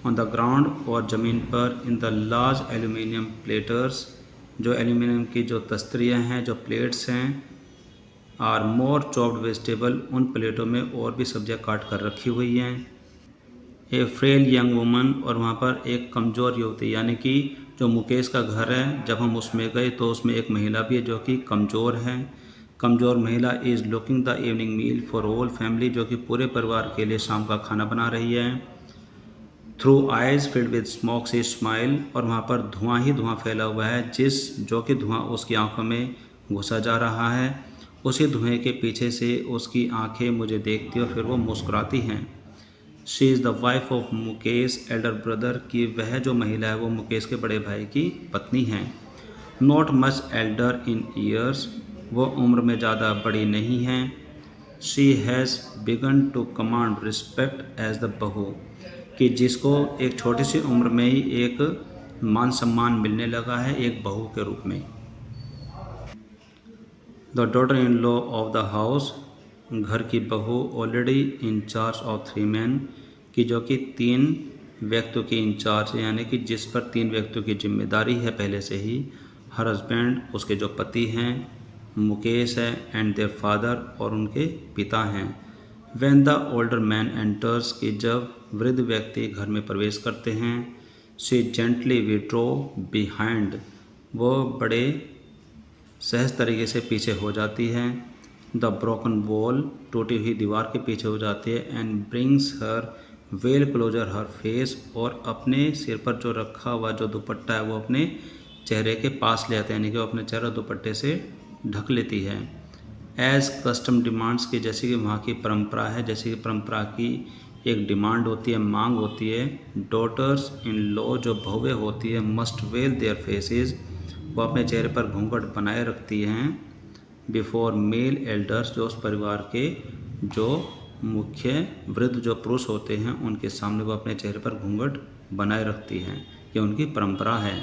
On the ground और ज़मीन पर in the large aluminium platters, जो एल्यूमिनियम की जो तस्तरियाँ हैं, जो प्लेट्स हैं, आर मोर चॉप्ड वेजिटेबल, उन प्लेटों में और भी सब्जियाँ काट कर रखी हुई हैं। ए फ्रेल यंग वुमन, और वहाँ पर एक कमज़ोर युवती, यानी कि जो मुकेश का घर है जब हम उसमें गए तो उसमें एक महिला भी है जो कि कमज़ोर है। कमज़ोर महिला is looking the evening meal for whole family, जो कि पूरे परिवार के लिए शाम का खाना बना रही है। Through eyes filled with smoke see smile, और वहाँ पर धुआं ही धुआं फैला हुआ है, जो कि धुआं उसकी आंखों में घुसा जा रहा है। उसी धुएं के पीछे से उसकी आंखें मुझे देखती और फिर वो मुस्कुराती हैं। She is the wife of Mukesh Elder brother, की वह जो महिला है वो मुकेश के बड़े भाई की पत्नी हैं। Not much elder in years, वो उम्र में ज़्यादा बड़ी नहीं हैं। She has begun to command respect as the bahu, कि जिसको एक छोटी सी उम्र में ही एक मान सम्मान मिलने लगा है एक बहू के रूप में। The daughter in law of the house, घर की बहू, already in charge of 3 man, की जो कि 3 व्यक्तियों की इंचार्ज है, यानी कि जिस पर 3 व्यक्तियों की जिम्मेदारी है पहले से ही। हर हस्बैंड, उसके जो पति हैं, मुकेश है, एंड देयर फादर, और उनके पिता हैं। When the older man enters, कि जब वृद्ध व्यक्ति घर में प्रवेश करते हैं। शी जेंटली विड्रॉ बिहाइंड, वो बड़े सहज तरीके से पीछे हो जाती है। द ब्रोकन वॉल, टूटी हुई दीवार के पीछे हो जाती है। And brings her veil closer her face, और अपने सिर पर जो रखा हुआ जो दुपट्टा है वो अपने चेहरे के पास ले आते हैं, यानी कि वो अपने चेहरा दुपट्टे से ढक लेती है। एज कस्टम डिमांड्स, की जैसे कि वहाँ की परंपरा है, जैसे कि परंपरा की एक डिमांड होती है, मांग होती है। डॉटर्स इन लॉ, जो बहुएं होती है, मस्ट वेल देयर फेसेस, वो अपने चेहरे पर घूंघट बनाए रखती हैं। बिफोर मेल एल्डर्स, जो उस परिवार के जो मुख्य वृद्ध जो पुरुष होते हैं उनके सामने वो अपने चेहरे पर घूंघट बनाए रखती हैं, ये उनकी परंपरा है।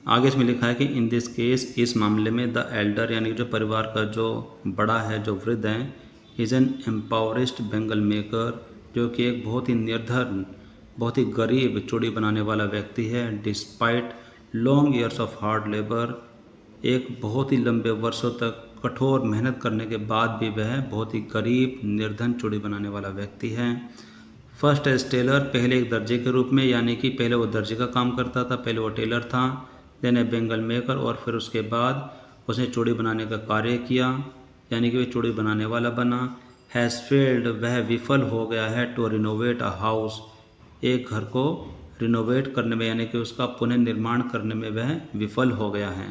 आगे इसमें लिखा है कि इन दिस केस, इस मामले में, द एल्डर, यानी जो परिवार का जो बड़ा है, जो वृद्ध हैं, इज़ एन एम्पावरिस्ट बेंगल मेकर, जो कि एक बहुत ही निर्धन, बहुत ही गरीब चूड़ी बनाने वाला व्यक्ति है। Despite long years of hard labour, एक बहुत ही लंबे वर्षों तक कठोर मेहनत करने के बाद भी वह बहुत ही गरीब निर्धन चूड़ी बनाने वाला व्यक्ति है। फर्स्ट एज टेलर, पहले एक दर्जी के रूप में, यानी कि पहले वो दर्जी का काम करता था, पहले वो टेलर था। देन ए बेंगल मेकर, और फिर उसके बाद उसने चूड़ी बनाने का कार्य किया, यानी कि वह चूड़ी बनाने वाला बना। हैज़ फेल्ड, वह विफल हो गया है। टू रिनोवेट अ हाउस, एक घर को रिनोवेट करने में, यानी कि उसका पुनर्निर्माण करने में वह विफल हो गया है।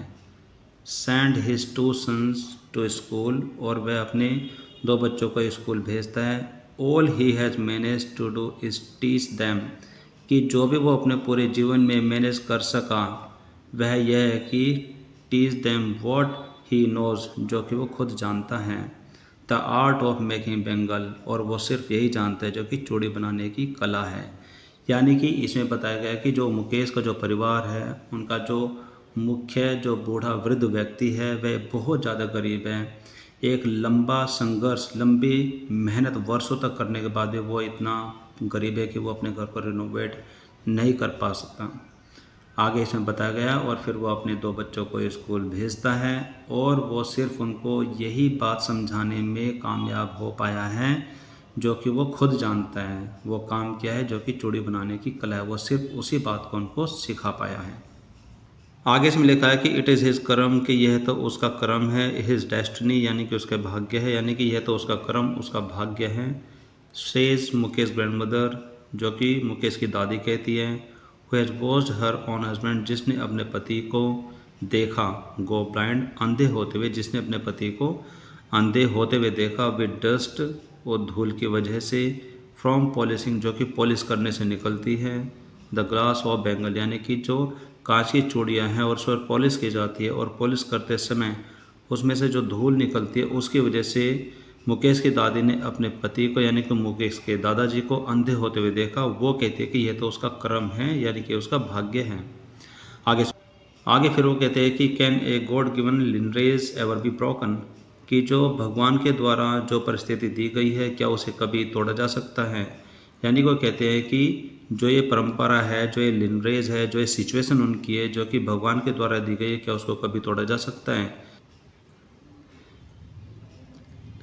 Send his 2 sons to school, और वह अपने 2 बच्चों को स्कूल भेजता है। All he has managed to do is teach them, कि जो भी वो अपने पूरे जीवन में मैनेज कर सका वह यह है कि teach them what he knows, जो कि वो खुद जानता है। The art of making Bengal, और वो सिर्फ यही जानता है जो कि चूड़ी बनाने की कला है। यानी कि इसमें बताया गया कि जो मुकेश का जो परिवार है, उनका जो मुख्य जो बूढ़ा वृद्ध व्यक्ति है वह बहुत ज़्यादा गरीब है। एक लंबा संघर्ष, लंबी मेहनत वर्षों तक करने के बाद भी वो इतना गरीब है कि वो अपने घर को रिनोवेट नहीं कर पा सकता। आगे इसमें बताया गया, और फिर वो अपने 2 बच्चों को स्कूल भेजता है, और वो सिर्फ उनको यही बात समझाने में कामयाब हो पाया है जो कि वो खुद जानता है। वो काम क्या है, जो कि चूड़ी बनाने की कला है, वो सिर्फ उसी बात को उनको सिखा पाया है। आगे इसमें लिखा है कि इट इज़ हिज कर्म, कि यह तो उसका कर्म है। हिज डेस्टिनी, यानी कि उसके भाग्य है, यानी कि यह तो उसका कर्म, उसका भाग्य है। सेज मुकेश ग्रैंडमदर, जो कि मुकेश की दादी कहती है। Who has watched her on husband, जिसने अपने पति को देखा। गो ब्लाइंड, अंधे होते हुए, जिसने अपने पति को अंधे होते हुए देखा। विद डस्ट, और धूल की वजह से। फ्रॉम पॉलिशिंग, जो कि पॉलिश करने से निकलती है। द ग्लास ऑफ बेंगल, यानी कि जो कांच की चूड़ियाँ हैं और उस पर पॉलिश की जाती है, और पॉलिश करते समय उसमें से जो धूल निकलती है उसकी वजह से मुकेश की दादी ने अपने पति को, यानी कि मुकेश के दादाजी को अंधे होते हुए देखा। वो कहते हैं कि यह तो उसका कर्म है, यानी कि उसका भाग्य है। आगे फिर वो कहते हैं कि can a god given lineage ever be broken, कि जो भगवान के द्वारा जो परिस्थिति दी गई है क्या उसे कभी तोड़ा जा सकता है। यानी वो कहते हैं कि जो ये परंपरा है, जो ये लिनरेज है, जो ये सिचुएशन उनकी है, जो कि भगवान के द्वारा दी गई है, क्या उसको कभी तोड़ा जा सकता है?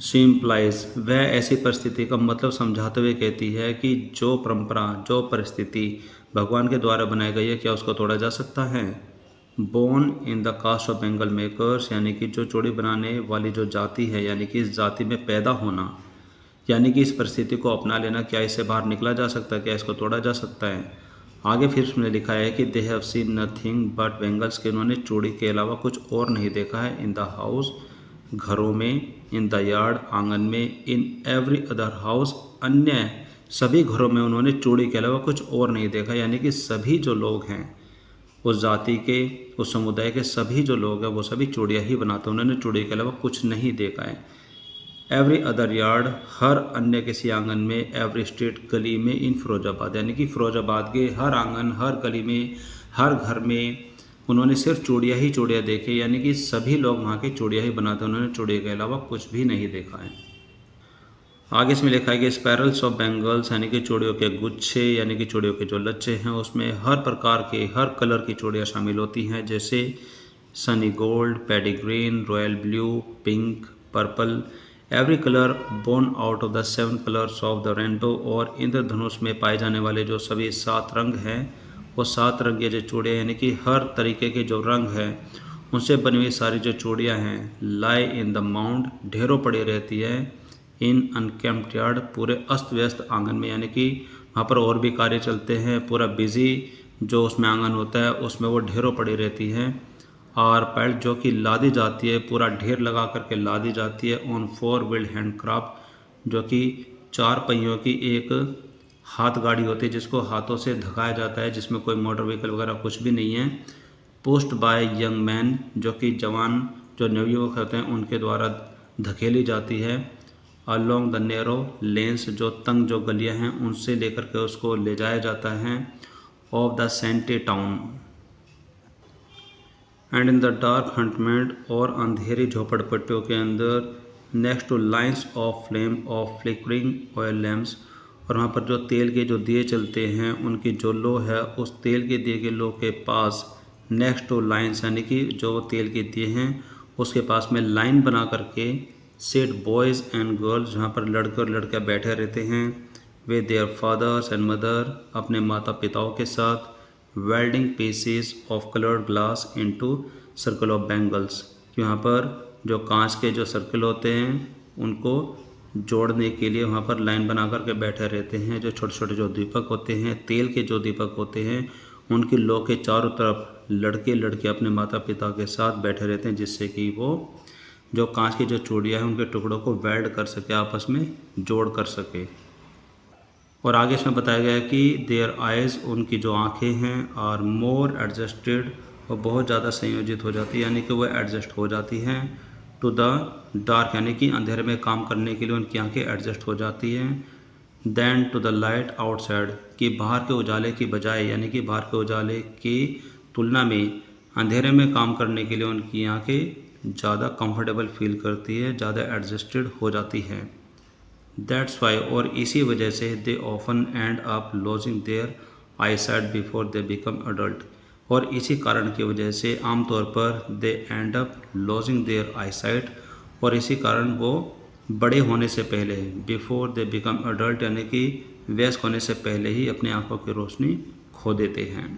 शी इम्प्लाइज, वह ऐसी परिस्थिति का मतलब समझाते हुए कहती है कि जो परंपरा, जो परिस्थिति भगवान के द्वारा बनाई गई है, क्या उसको तोड़ा जा सकता है? Born in the caste of bangle makers, यानी कि जो चूड़ी बनाने वाली जो जाति है, यानी कि इस जाति में पैदा होना, यानी कि इस परिस्थिति को अपना लेना, क्या इससे बाहर निकला जा सकता है, क्या इसको तोड़ा जा सकता है? आगे फिर उसने लिखा है कि they have seen nothing but bangles, के उन्होंने चूड़ी के अलावा कुछ और नहीं देखा है। इन द हाउस, घरों में, इन द यार्ड, आंगन में, इन एवरी अदर हाउस, अन्य सभी घरों में उन्होंने चूड़ी के अलावा कुछ और नहीं देखा। यानी कि सभी जो लोग हैं उस जाति के, उस समुदाय के सभी जो लोग हैं वो सभी चूड़ियाँ ही बनाते हैं, उन्होंने चूड़ी के अलावा कुछ नहीं देखा है। एवरी अदर यार्ड, हर अन्य किसी आंगन में, एवरी स्ट्रीट, गली में, इन फिरोजाबाद, यानी कि फिरोजाबाद के हर आंगन, हर गली में, हर घर में उन्होंने सिर्फ चूड़ियाँ ही चूड़ियाँ देखी। यानी कि सभी लोग वहाँ के चूड़ियाँ ही बनाते हैं, उन्होंने चूड़ियों के अलावा कुछ भी नहीं देखा है। आगे इसमें लिखा है कि स्पैरल्स ऑफ बेंगल्स, यानी कि चूड़ियों के गुच्छे, यानी कि चूड़ियों के जो लच्छे हैं उसमें हर प्रकार के, हर कलर की चूड़ियाँ शामिल होती हैं, जैसे sunny gold, paddy green, royal blue, pink, purple, every colour born out of the 7 colours of the rainbow. और इंद्रधनुष में पाए जाने वाले जो सभी 7 रंग हैं, वो 7 रंग के जो चूड़ियाँ, यानी कि हर तरीके के जो रंग हैं उनसे बनी हुई सारी जो चूड़ियाँ हैं, लाई इन द माउंड, ढेरों पड़ी रहती है, इन अनकेम्प्ट यार्ड, पूरे अस्त व्यस्त आंगन में, यानी कि वहाँ पर और भी कार्य चलते हैं, पूरा बिजी जो उसमें आंगन होता है उसमें वो ढेरों पड़ी रहती है। और पैल्ट जो कि लादी जाती है, पूरा ढेर लगा करके लादी जाती है, ऑन 4 व्हील्ड हैंडक्राफ्ट, जो कि 4 पहियों की एक हाथ गाड़ी होती है जिसको हाथों से धकाया जाता है, जिसमें कोई मोटर व्हीकल वगैरह कुछ भी नहीं है। पोस्ट बाय यंग मैन, जो कि जवान जो नवयुवक होते हैं उनके द्वारा धकेली जाती है। अलोंग द नैरो लेंस, जो तंग जो गलियां हैं उनसे लेकर के उसको ले जाया जाता है, of the centre town. And in the dark hutment, और अंधेरी झोपड़पट्टियों के अंदर, next to lines of flame of flickering oil lamps, और वहाँ पर जो तेल के जो दिए चलते हैं उनकी जो लो है, उस तेल के दिए के लो के पास, नेक्स्ट टू लाइन्स, यानी कि जो तेल के दिए हैं उसके पास में लाइन बना करके, सेट बॉयज़ एंड गर्ल्स, जहाँ पर लड़के और लड़कियाँ बैठे रहते हैं, वे देयर फादर्स एंड मदर, अपने माता पिताओं के साथ, welding pieces of coloured glass into circle of bangles, कि वहाँ पर जो कांच के जो सर्कल होते हैं उनको जोड़ने के लिए वहाँ पर लाइन बना करके बैठे रहते हैं। जो छोटे छोटे जो दीपक होते हैं, तेल के जो दीपक होते हैं, उनकी लो के चारों तरफ लड़के लड़के अपने माता पिता के साथ बैठे रहते हैं, जिससे कि वो जो कांच की जो चूड़ियाँ हैं उनके टुकड़ों को वेल्ड कर सके, आपस में जोड़ कर सके। और आगे इसमें बताया गया है कि देयर आइज़, उनकी जो आँखें हैं, आर मोर एडजस्टेड, और बहुत ज़्यादा संयोजित हो जाती है, यानी कि वह एडजस्ट हो जाती हैं, टू द डार्क, यानी कि अंधेरे में काम करने के लिए उनकी आँखें एडजस्ट हो जाती हैं, then to the light outside, कि बाहर के उजाले की बजाय, यानी कि बाहर के उजाले की तुलना में अंधेरे में काम करने के लिए उनकी आँखें ज़्यादा कंफर्टेबल फील करती है, ज़्यादा एडजस्टेड हो जाती है। दैट्स वाई, और इसी वजह से they often end up losing their eyesight before they become adult, और इसी कारण की वजह से आमतौर पर they end up losing their eyesight, और इसी कारण वो बड़े होने से पहले, बिफोर दे बिकम अडल्ट, यानी कि वयस्क होने से पहले ही अपनी आंखों की रोशनी खो देते हैं।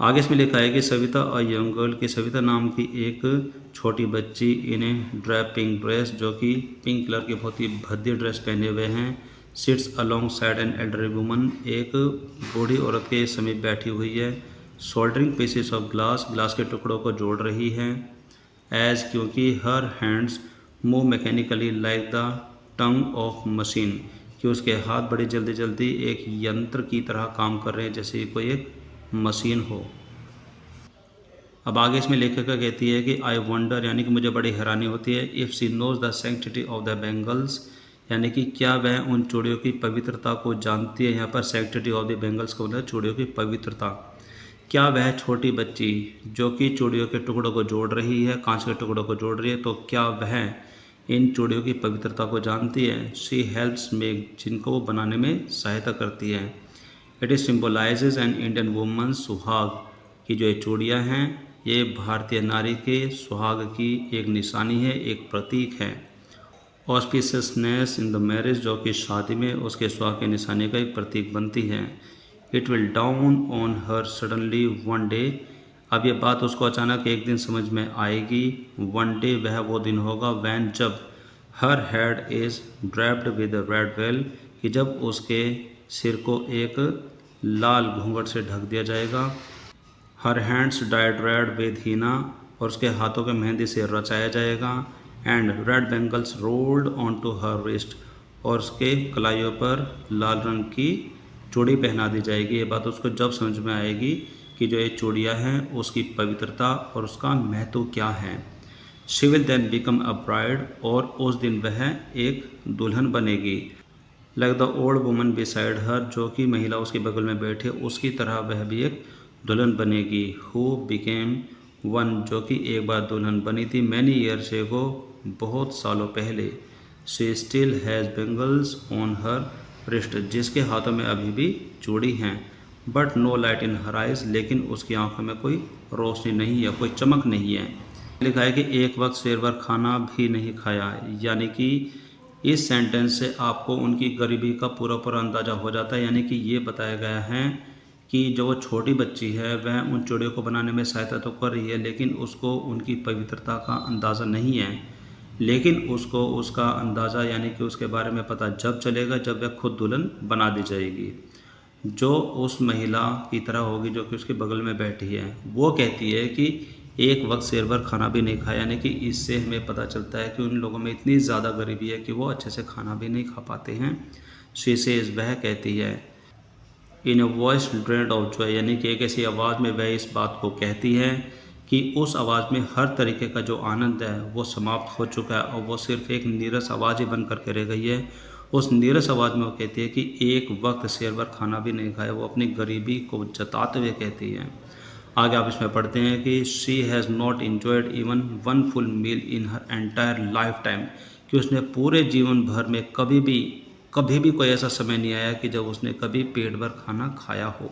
आगे इसमें लिखा है कि सविता अ यंग गर्ल, की सविता नाम की एक छोटी बच्ची, इन्हें ड्रेप पिंक ड्रेस, जो कि पिंक कलर की बहुत ही भद्दी ड्रेस पहने हुए हैं, sits alongside an elderly woman, एक बूढ़ी औरत के समीप बैठी हुई है, soldering pieces of glass, glass के टुकड़ों को जोड़ रही है, एज, क्योंकि her hands move mechanically like the tongue of machine, कि उसके हाथ बड़ी जल्दी जल्दी एक यंत्र की तरह काम कर रहे हैं, जैसे कोई एक मशीन हो। अब आगे इसमें लेखिका कहती है कि आई वंडर, यानी कि मुझे बड़ी हैरानी होती है, if she knows the sanctity of the bangles, यानी कि क्या वह उन चूड़ियों की पवित्रता को जानती है। यहाँ पर सैंक्टिटी ऑफ द बेंगल्स को मतलब चूड़ियों की पवित्रता। क्या वह छोटी बच्ची जो कि चूड़ियों के टुकड़ों को जोड़ रही है, कांच के टुकड़ों को जोड़ रही है, तो क्या वह इन चूड़ियों की पवित्रता को जानती है। शी हेल्प्स मेक, जिनको वो बनाने में सहायता करती है। It is symbolises an Indian woman सुहाग, की जो ये चूड़ियाँ हैं ये भारतीय नारी के सुहाग की एक निशानी है, एक प्रतीक है। ऑस्पिशियसनेस इन द मैरिज, जो कि शादी में उसके सुहाग की निशानी का एक प्रतीक बनती है। It will down on her suddenly one day, अब ये बात उसको अचानक एक दिन समझ में आएगी। वन डे, वह वो दिन होगा, वैन, जब, हर head is draped with red well, कि जब उसके सिर को एक लाल घूंघट से ढक दिया जाएगा। Her hands dyed red with henna, और उसके हाथों के मेहंदी से रचाया जाएगा। And red bangles rolled onto her wrist, और उसके कलाइयों पर लाल रंग की चूड़ी पहना दी जाएगी। ये बात उसको जब समझ में आएगी कि जो ये चूड़ियाँ हैं उसकी पवित्रता और उसका महत्व क्या है। She will then become a bride, और उस दिन वह एक दुल्हन बनेगी। Like the old woman beside her, जो कि महिला उसके बगल में बैठे उसकी तरह वह भी एक दुल्हन बनेगी। हु बिकेम वन, जो कि एक बार दुल्हन बनी थी। मैनी ईयर्स एगो, बहुत सालों पहले। She still has bangles on her wrist, जिसके हाथों में अभी भी चूड़ी हैं। But no light in her eyes, लेकिन उसकी आंखों में कोई रोशनी नहीं है, कोई चमक नहीं है। लिखा है कि एक वक्त शेर भर खाना भी नहीं खाया, यानी कि इस सेंटेंस से आपको उनकी गरीबी का पूरा पूरा अंदाज़ा हो जाता है। यानी कि ये बताया गया है कि जो वो छोटी बच्ची है वह उन चूड़ियों को बनाने में सहायता तो कर रही है, लेकिन उसको उनकी पवित्रता का अंदाज़ा नहीं है। लेकिन उसको उसका अंदाज़ा, यानी कि उसके बारे में पता जब चलेगा जब वह खुद दुल्हन बना दी जाएगी, जो उस महिला की तरह होगी जो कि उसके बगल में बैठी है। वो कहती है कि एक वक्त शेर भर खाना भी नहीं खाया, यानी कि इससे हमें पता चलता है कि उन लोगों में इतनी ज़्यादा गरीबी है कि वो अच्छे से खाना भी नहीं खा पाते हैं। शी सेज, वह कहती है, in a voice drained of joy, यानी कि एक ऐसी आवाज़ में वह इस बात को कहती है कि उस आवाज़ में हर तरीके का जो आनंद है वो समाप्त हो चुका है और वो सिर्फ एक नीरस आवाज़ ही बन करके रह गई है। उस नीरस आवाज़ में वो कहती है कि एक वक्त शेर भर खाना भी नहीं खाया। वो अपनी गरीबी को जताते हुए कहती है। आगे आप इसमें पढ़ते हैं कि she has not enjoyed even one full meal in her entire life time, कि उसने पूरे जीवन भर में कभी भी कोई ऐसा समय नहीं आया कि जब उसने कभी पेट भर खाना खाया हो।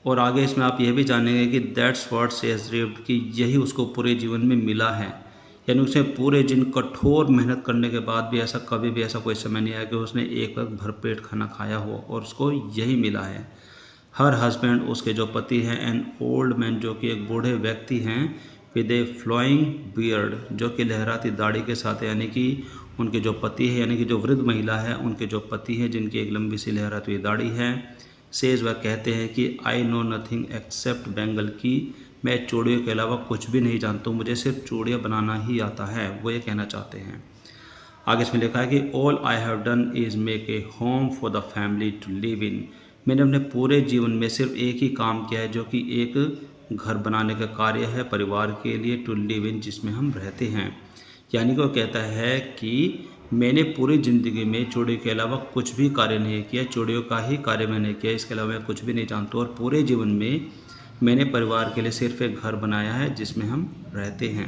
और आगे इसमें आप यह भी जानेंगे कि दैट्स व्हाट शी हैज़ रिव्ड, कि यही उसको पूरे जीवन में मिला है। यानी उसे पूरे दिन कठोर मेहनत करने के बाद भी कभी भी ऐसा कोई समय नहीं आया कि उसने एक वक्त भरपेट खाना खाया हो, और उसको यही मिला है। हर हस्बैंड, उसके जो पति हैं, एन ओल्ड मैन, जो कि एक बूढ़े व्यक्ति हैं, विद ए फ्लोइंग बियर्ड, जो कि लहराती दाढ़ी के साथ, यानी कि उनके जो पति है, यानी कि जो वृद्ध महिला है उनके जो पति हैं जिनकी एक लंबी सी लहराती हुई दाढ़ी है। सेज, वह कहते हैं कि I know nothing accept bangle, की मैं चूड़ियों के अलावा कुछ भी नहीं जानता हूँ, मुझे सिर्फ चूड़ियाँ बनाना ही आता है, वो ये कहना चाहते हैं। आगे इसमें लिखा है कि all I have done is make a home for the family to live in, मैंने अपने पूरे जीवन में सिर्फ एक ही काम किया है जो कि एक घर बनाने का कार्य है परिवार के लिए, टू लिव इन, जिसमें हम रहते हैं। यानी कि वो कहता है कि मैंने पूरी ज़िंदगी में चूड़ियों के अलावा कुछ भी कार्य नहीं किया, चूड़ियों का ही कार्य मैंने किया, इसके अलावा मैं कुछ भी नहीं जानता, और पूरे जीवन में मैंने परिवार के लिए सिर्फ एक घर बनाया है जिसमें हम रहते हैं।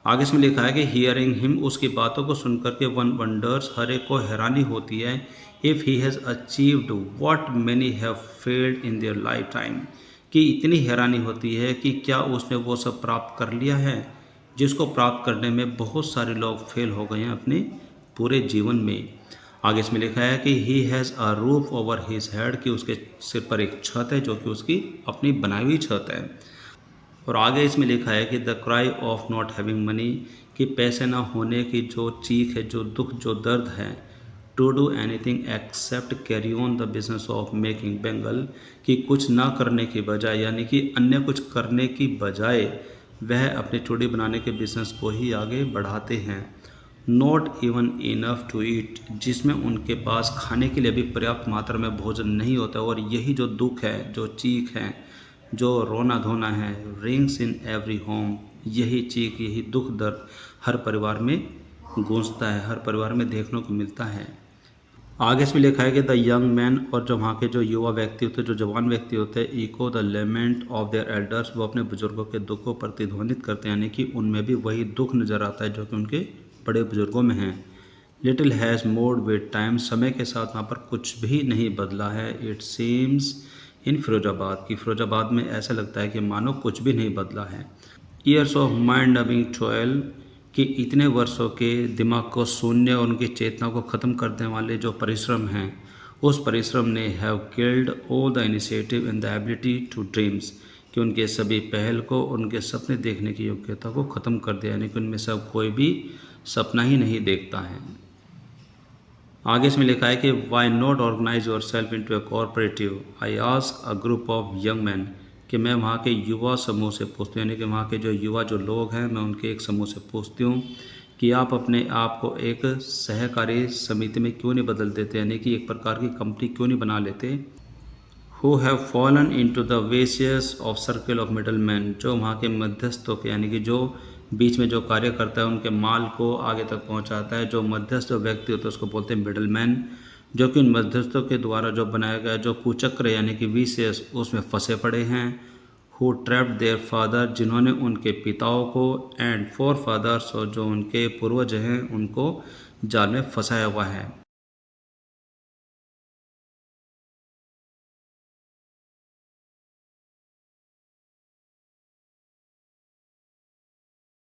आगे इसमें लिखा है कि हियरिंग हिम, उसकी बातों को सुनकर के वन वंडर्स, हर एक को हैरानी होती है, if he has achieved what many have failed in their life time, कि इतनी हैरानी होती है कि क्या उसने वो सब प्राप्त कर लिया है जिसको प्राप्त करने में बहुत सारे लोग फेल हो गए हैं अपने पूरे जीवन में। आगे इसमें लिखा है कि he has a roof over his head, कि उसके सिर पर एक छत है जो कि उसकी अपनी बनाई हुई छत है। और आगे इसमें लिखा है कि the cry of not having money, कि पैसे ना होने की जो चीख है, जो दुख, जो दर्द है, to do anything except carry on the business of making bangle, कि कुछ ना करने की बजाय, यानी कि अन्य कुछ करने की बजाय वह अपने चूड़ी बनाने के बिजनेस को ही आगे बढ़ाते हैं। Not even enough to eat, जिसमें उनके पास खाने के लिए भी पर्याप्त मात्रा में भोजन नहीं होता, और यही जो दुख है, जो चीख है, जो रोना धोना है, रिंग्स इन एवरी होम, यही चीख, यही दुख दर्द हर परिवार में गूंजता है, हर परिवार में देखने को मिलता है। आगे इसमें लिखा है कि द यंग मैन, और जो वहाँ के जो युवा व्यक्ति होते हैं, जो जवान व्यक्ति होते हैं, echo the lament of their elders, वो अपने बुजुर्गों के दुख को प्रतिध्वनित करते हैं, यानी कि उनमें भी वही दुख नज़र आता है जो कि उनके बड़े बुजुर्गों में हैं। लिटिल हैज़ मोर्ड विद टाइम, समय के साथ वहाँ पर कुछ भी नहीं बदला है। इट सीम्स इन फिरोजाबाद, की फिरोजाबाद में ऐसा लगता है कि मानो कुछ भी नहीं बदला है। ईयर्स ऑफ माइंड नविंग टॉयल, कि इतने वर्षों के दिमाग को शून्य और उनकी चेतना को ख़त्म कर देने वाले जो परिश्रम हैं, उस परिश्रम ने have killed all the initiative and the ability to dreams, कि उनके सभी पहल को, उनके सपने देखने की योग्यता को ख़त्म कर दिया, यानी कि उनमें से अब कोई भी सपना ही नहीं देखता है। आगे इसमें लिखा है कि why not organise yourself into a cooperative, I ask a group of young man, कि मैं वहाँ के युवा समूह से पूछती हूँ, यानी कि वहाँ के जो युवा जो लोग हैं, मैं उनके एक समूह से पूछती हूँ कि आप अपने आप को एक सहकारी समिति में क्यों नहीं बदल देते, यानी कि एक प्रकार की कंपनी क्यों नहीं बना लेते। Who have fallen into the vicious of circle of middle man, जो वहाँ के मध्यस्थों के, यानी कि जो बीच में जो कार्य करता है, उनके माल को आगे तक पहुँचाता है, जो मध्यस्थ व्यक्ति होता है उसको बोलते हैं मिडल मैन, जो कि उन मध्यस्थों के द्वारा जो बनाया गया जो कुचक्र यानी कि विशेष उसमें फंसे पड़े हैं। हु ट्रैप्ड देयर फादर, जिन्होंने उनके पिताओं को, एंड फोर फादर्स, और जो उनके पूर्वज हैं उनको जाल में फंसाया हुआ है।